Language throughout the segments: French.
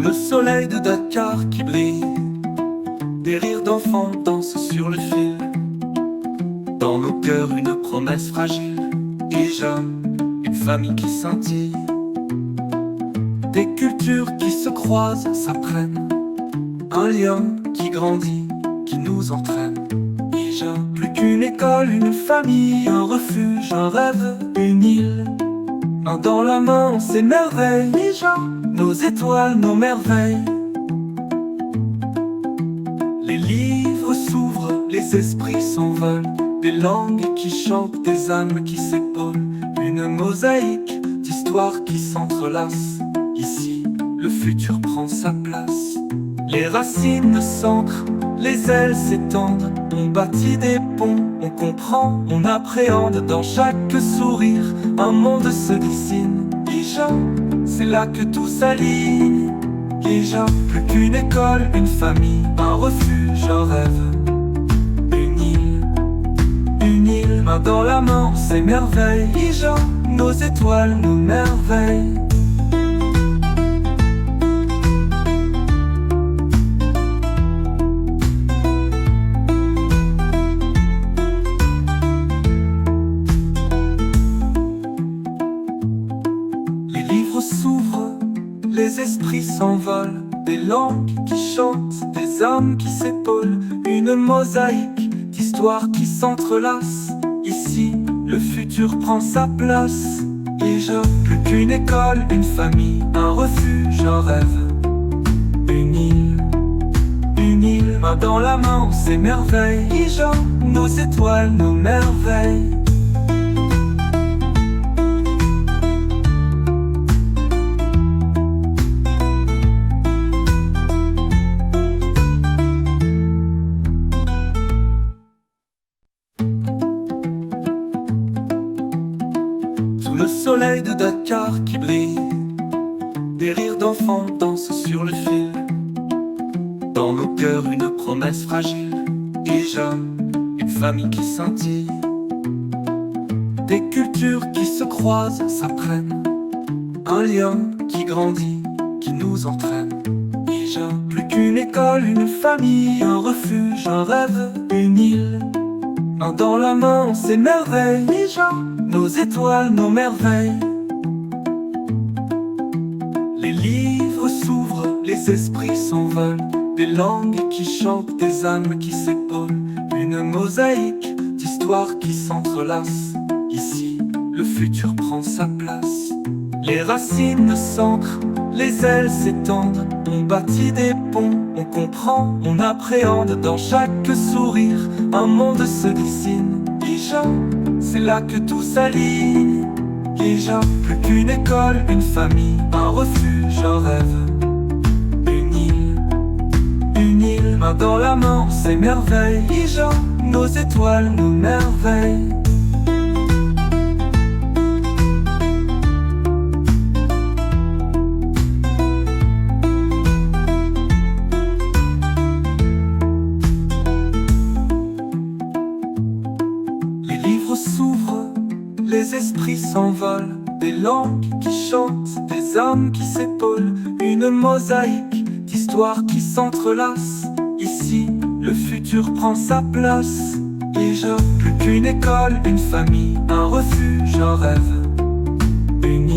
le soleil de Dakar qui brille, des rires d'enfants dansent sur le fil. Dans nos cœurs une promesse fragile, Ija, une famille qui scintille. Des cultures qui se croisent, s'apprennent, un lien qui grandit, qui nous entraîne. Ija, plus qu'une école, une famille, un refuge, un rêve, une île. Main dans la main, on s'émerveille. Ija, nos étoiles, nos merveilles. Les livres s'ouvrent, les esprits s'envolent, des langues qui chantent, des âmes qui s'épaulent. Une mosaïque d'histoires qui s'entrelacent. Ici, le futur prend sa place. Les racines s'ancrent, les ailes s'étendent. On bâtit des ponts, on comprend, on appréhende. Dans chaque sourire, un monde se dessine. Ija, c'est là que tout s'aligne. Ija, plus qu'une école, une famille, un refuge, un rêve, une île, main dans la main, on s'émerveille. Ija, nos étoiles, nos merveilles. Les livres s'ouvrent, les esprits s'envolent, des langues qui chantent, des âmes qui s'épaulent. Une mosaïque d'histoires qui s'entrelacent. Ici, le futur prend sa place. Ija, plus qu'une école, une famille, un refuge, un rêve, une île, main dans la main, on s'émerveille. Ija, nos étoiles, nos merveilles. Le soleil de Dakar qui brille, des rires d'enfants dansent sur le fil. Dans nos cœurs une promesse fragile, Ija, une famille qui scintille. Des cultures qui se croisent, s'apprennent, un lien qui grandit, qui nous entraîne. Ija, plus qu'une école, une famille, un refuge, un rêve, une île. Main dans la main, on s'émerveille. Ija, nos étoiles, nos merveilles. Les livres s'ouvrent, les esprits s'envolent, des langues qui chantent, des âmes qui s'épaulent. Une mosaïque d'histoires qui s'entrelacent. Ici, le futur prend sa place. Les racines s'ancrent, les ailes s'étendent. On bâtit des ponts, on comprend, on appréhende. Dans chaque sourire, un monde se dessine. Ija, c'est là que tout s'aligne. Ija, plus qu'une école, une famille, un refuge, un rêve, une île, main dans la main, on s'émerveille. Ija, nos étoiles, nos merveilles. Les livres s'ouvrent, les esprits s'envolent, des langues qui chantent, des âmes qui s'épaulent. Une mosaïque d'histoires qui s'entrelacent. Ici, le futur prend sa place. Ija, plus qu'une école, une famille, un refuge, un rêve, une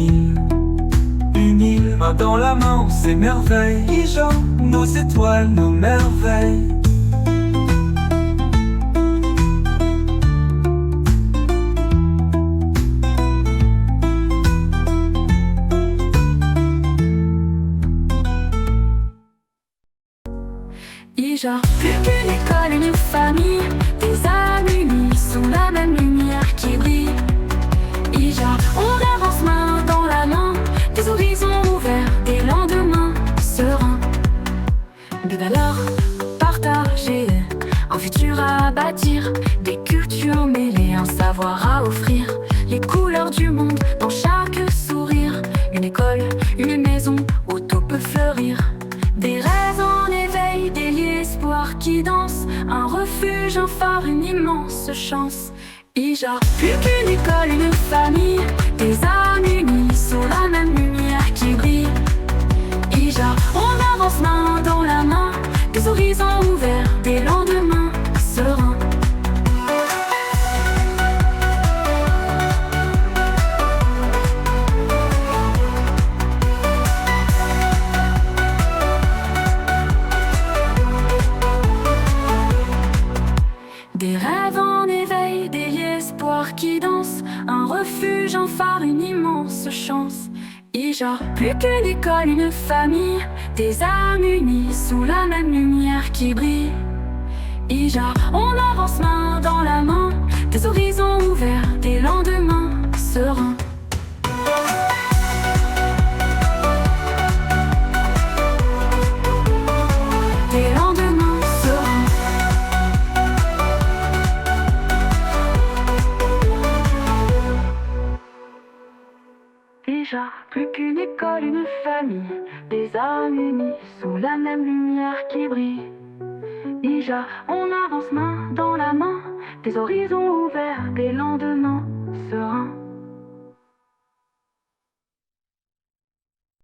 île, main dans la main, on s'émerveille. Ija, nos étoiles, nos merveilles. Ija, plus qu'une école, une famille, des âmes unies sous la même lumière qui brille. Ija, on avance main dans la main, des horizons ouverts, des lendemains sereins. Des valeurs partagées, un futur à bâtir, des cultures mêlées, un savoir à offrir. Les couleurs du monde dans chaque sourire, une école, une maison où tout peut fleurir. Des rêves en éveil, des liens espoirs qui dansent, un refuge, un phare, une immense chance. Ija, plus qu'une école, une famille, des âmes unies sous la même lumière qui brille. Ija, on a immense chance. Ija, plus qu'une école, une famille, des âmes unies sous la même lumière qui brille. Ija, on avance main dans la main, des horizons ouverts, des lendemains sereins. Des lendemains sereins. Ija, plus qu'une école, une famille, des âmes unies sous la même lumière qui brille. Ija, on avance main dans la main, des horizons ouverts, des lendemains